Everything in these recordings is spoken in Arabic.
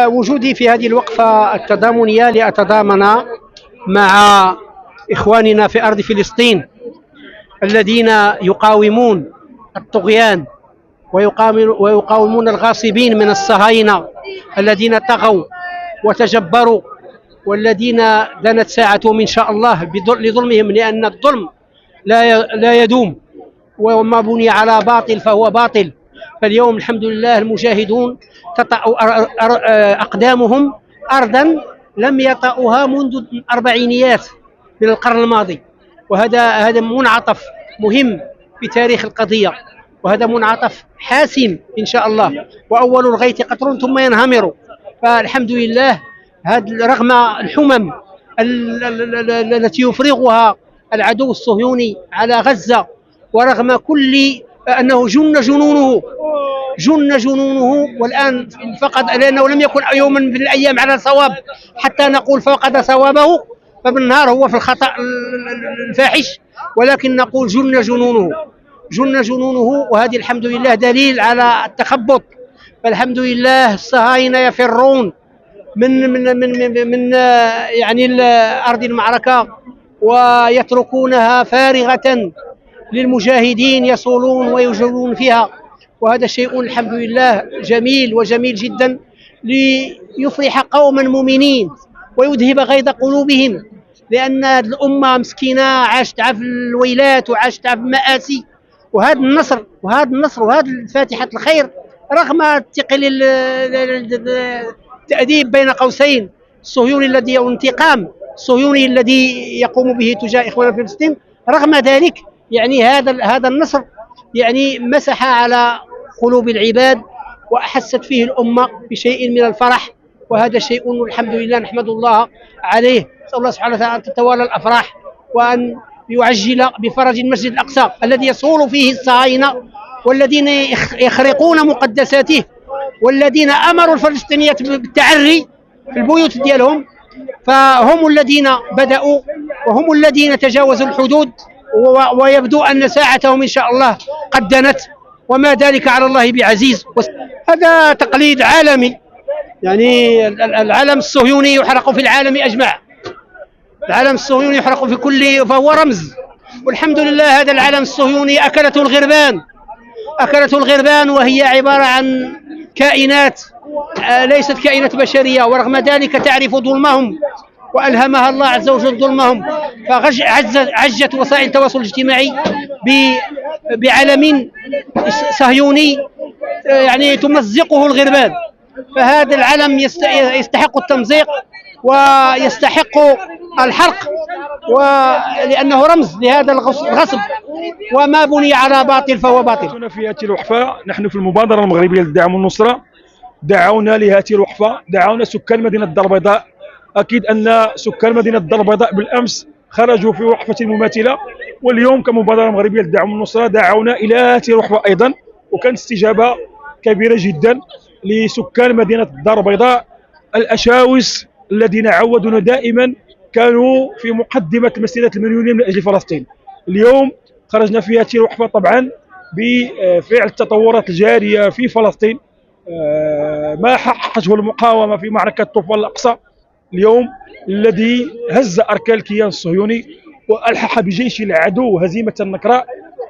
وجودي في هذه الوقفة التضامنية لأتضامن مع إخواننا في أرض فلسطين الذين يقاومون الطغيان ويقاومون الغاصبين من الصهاينة الذين طغوا وتجبروا، والذين دنت ساعتهم إن شاء الله لظلمهم، لأن الظلم لا يدوم، وما بني على باطل فهو باطل. فاليوم الحمد لله المجاهدون تطأ أقدامهم أرضا لم يطأوها منذ الأربعينيات من القرن الماضي، وهذا منعطف مهم في تاريخ القضية، وهذا منعطف حاسم إن شاء الله. وأول الغيث قطر ثم ينهمر. فالحمد لله رغم الحمم التي يفرغها العدو الصهيوني على غزة، ورغم كل أنه جن جنونه والآن فقد، لأنه لم يكن يوما من الأيام على صواب حتى نقول فقد صوابه، فبالنهار هو في الخطأ الفاحش، ولكن نقول جن جنونه. وهذه الحمد لله دليل على التخبط. فالحمد لله الصهاينة يفرون من يعني أرض المعركة ويتركونها فارغة للمجاهدين يصولون ويجولون فيها، وهذا شيء الحمد لله جميل وجميل جدا ليفرح قوما مؤمنين ويذهب غيظ قلوبهم، لأن الأمة مسكينة عاشت في الويلات وعاشت في المآسي. وهذا النصر وهذا فاتحة الخير رغم الثقل التأديب بين قوسين الصهيوني الذي أو الانتقام الصهيوني الذي يقوم به تجاه إخواننا في فلسطين، رغم ذلك يعني هذا النصر يعني مسح على قلوب العباد وأحست فيه الأمة بشيء من الفرح، وهذا شيء الحمد لله نحمد الله عليه. نسأل الله سبحانه وتعالى أن تتوالى الأفراح وأن يعجل بفرج المسجد الأقصى الذي يصول فيه الصهاينة والذين يخرقون مقدساته، والذين أمروا الفلسطينيين بالتعري في البيوت ديالهم، فهم الذين بدأوا وهم الذين تجاوزوا الحدود، ويبدو أن ساعتهم إن شاء الله قد دنت، وما ذلك على الله بعزيز. هذا تقليد عالمي، يعني العلم الصهيوني يحرق في العالم أجمع، العلم الصهيوني يحرق في كل، فهو رمز. والحمد لله هذا العلم الصهيوني أكلته الغربان، وهي عبارة عن كائنات ليست كائنات بشرية، ورغم ذلك تعرف ظلمهم وألهمها الله عز وجل ظلمهم، فعجت وسائل التواصل الاجتماعي بعلم صهيوني يعني تمزقه الغربان. فهذا العلم يستحق التمزيق ويستحق الحرق، لأنه رمز لهذا الغصب، وما بني على باطل فهو باطل. في هذه الوقفة نحن في المبادرة المغربية للدعم والنصرة دعونا لهذه الوقفة، دعونا سكان مدينة الدار البيضاء. أكيد أن سكان مدينة الدار البيضاء بالأمس خرجوا في وقفة مماثلة، واليوم كمبادرة مغربية للدعم والنصرة دعونا إلى هذه الوقفة أيضا، وكانت استجابة كبيرة جدا لسكان مدينة الدار البيضاء الأشاوس الذين عودونا دائما كانوا في مقدمة مسيرة المليونية من أجل فلسطين. اليوم خرجنا في هذه الوقفة طبعا بفعل التطورات الجارية في فلسطين، ما حققته المقاومة في معركة طوفان الأقصى اليوم الذي هز أركان الكيان الصهيوني وألحق بجيش العدو هزيمة نكراء،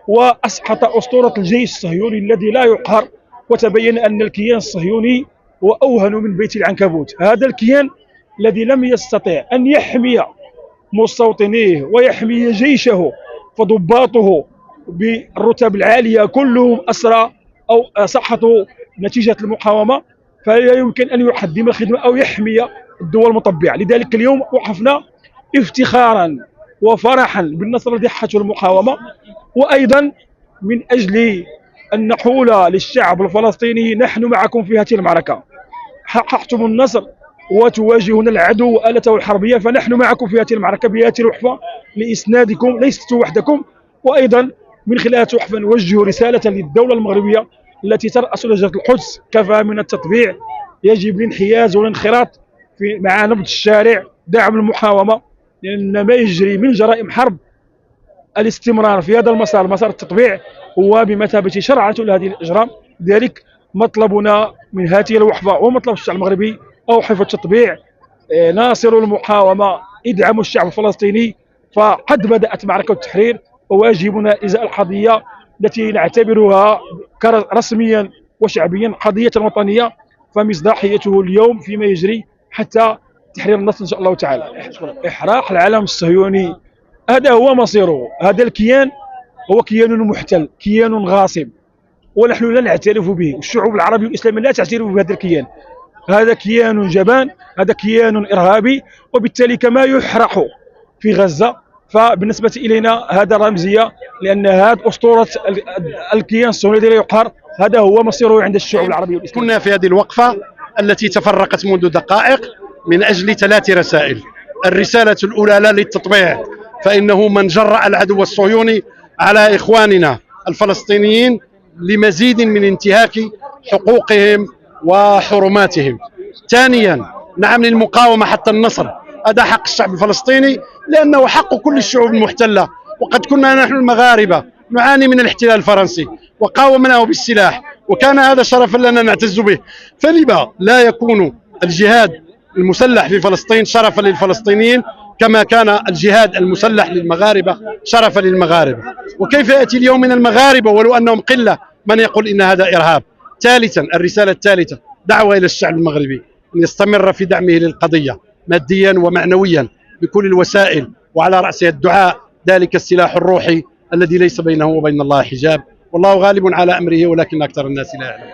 وأسقط أسطورة الجيش الصهيوني الذي لا يقهر، وتبين أن الكيان الصهيوني هو أوهن من بيت العنكبوت. هذا الكيان الذي لم يستطع أن يحمي مستوطنيه ويحمي جيشه فضباطه بالرتب العالية كلهم أسرى أو سقطوا نتيجة المقاومة، فلا يمكن أن يقدم خدمة أو يحمي الدول المطبعة. لذلك اليوم وقفنا افتخارا وفرحا بالنصر الذي حققته المقاومة، وأيضا من أجل أن نقول للشعب الفلسطيني نحن معكم في هذه المعركة، حققتم النصر وتواجهون العدو وآلته الحربية، فنحن معكم في هذه المعركة بهذه الوقفة لإسنادكم، ليست وحدكم. وأيضا من خلال هذه الوقفة نوجه رسالة للدولة المغربية التي ترأس لجنة القدس، كفى من التطبيع، يجب الانحياز والانخراط مع نبض الشارع، دعم المقاومة، لأن ما يجري من جرائم حرب الاستمرار في هذا المسار، مسار التطبيع، هو بمثابة شرعنة لهذه الإجرام. لذلك مطلبنا من هذه الوقفة ومطلب الشعب المغربي أو حفظ التطبيع، ناصروا المقاومة، ادعموا الشعب الفلسطيني، فقد بدأت معركة التحرير، وواجبنا إزاء القضية التي نعتبرها رسميا وشعبيا قضية وطنية، فمصداقيته اليوم فيما يجري حتى تحرير النصر إن شاء الله تعالى. إحراق العالم الصهيوني هذا هو مصيره. هذا الكيان هو كيان محتل، كيان غاصب، ونحن لا نعترف به، والشعوب العربية والإسلامية لا تعترف بهذا الكيان. هذا كيان جبان، هذا كيان إرهابي، وبالتالي كما يحرق في غزة فبالنسبة إلينا هذا رمزية، لأن هذه أسطورة الكيان الصهيوني الذي لا يقهر هذا هو مصيره عند الشعوب العربية والإسلامية. كنا في هذه الوقفة التي تفرقت منذ دقائق من أجل 3 رسائل. الرسالة الأولى لا للتطبيع، فإنه من جرأ العدو الصهيوني على إخواننا الفلسطينيين لمزيد من انتهاك حقوقهم وحرماتهم. ثانيا، نعم للمقاومة حتى النصر، هذا حق الشعب الفلسطيني لأنه حق كل الشعوب المحتلة، وقد كنا نحن المغاربة نعاني من الاحتلال الفرنسي وقاومناه بالسلاح، وكان هذا شرفا لنا نعتز به، فلما لا يكون الجهاد المسلح في فلسطين شرفا للفلسطينيين كما كان الجهاد المسلح للمغاربة شرفا للمغاربة؟ وكيف يأتي اليوم من المغاربة ولو أنهم قلة من يقول إن هذا إرهاب؟ ثالثا، الرسالة الثالثة دعوة إلى الشعب المغربي أن يستمر في دعمه للقضية ماديا ومعنويا بكل الوسائل، وعلى رأسها الدعاء، ذلك السلاح الروحي الذي ليس بينه وبين الله حجاب، والله غالب على أمره ولكن أكثر الناس لا يعلمون.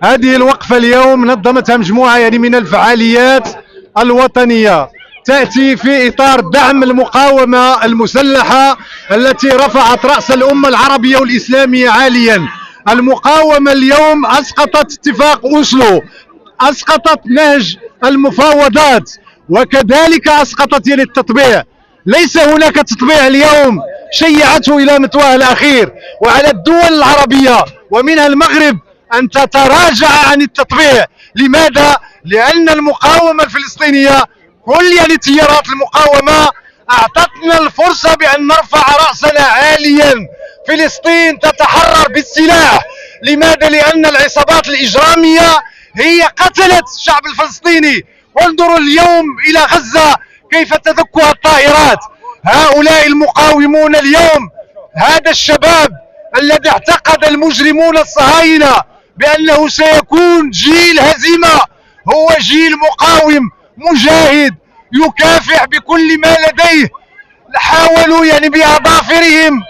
هذه الوقفة اليوم نظمتها مجموعة من الفعاليات الوطنية تأتي في إطار دعم المقاومة المسلحة التي رفعت رأس الأمة العربية والإسلامية عاليا. المقاومة اليوم أسقطت اتفاق أوسلو، أسقطت نهج المفاوضات، وكذلك أسقطت التطبيع. ليس هناك تطبيع اليوم شيعته إلى متواه الأخير، وعلى الدول العربية ومنها المغرب أن تتراجع عن التطبيع. لماذا؟ لأن المقاومة الفلسطينية كل تيارات المقاومة أعطتنا الفرصة بأن نرفع رأسنا عاليا. فلسطين تتحرر بالسلاح. لماذا؟ لأن العصابات الإجرامية هي قتلت الشعب الفلسطيني. وانظروا اليوم إلى غزة كيف تدكها الطائرات. هؤلاء المقاومون اليوم، هذا الشباب الذي اعتقد المجرمون الصهاينة بأنه سيكون جيل هزيمة، هو جيل مقاوم مجاهد يكافح بكل ما لديه. حاولوا بأظافرهم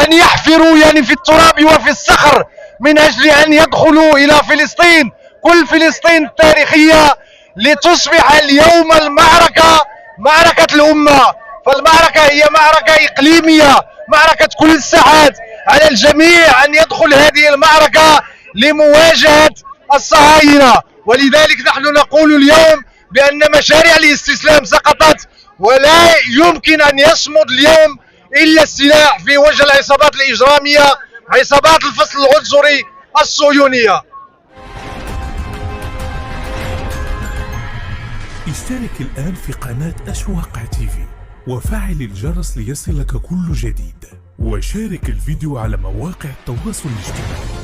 أن يحفروا في التراب وفي الصخر من أجل أن يدخلوا إلى فلسطين، كل فلسطين التاريخية، لتصبح اليوم المعركة معركة الأمة. فالمعركة هي معركة إقليمية، معركة كل الساعات. على الجميع أن يدخل هذه المعركة لمواجهة الصهاينة. ولذلك نحن نقول اليوم بأن مشاريع الاستسلام سقطت، ولا يمكن أن يصمد اليوم إلا السلاح في وجه العصابات الإجرامية، عصابات الفصل العنصري الصهيونية. اشترك الآن في قناة أشواق تيفي وفعل الجرس ليصلك كل جديد، وشارك الفيديو على مواقع التواصل الاجتماعي.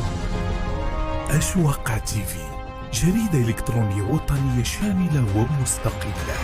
أشواق تيفي، جريدة إلكترونية وطنية شاملة ومستقلة.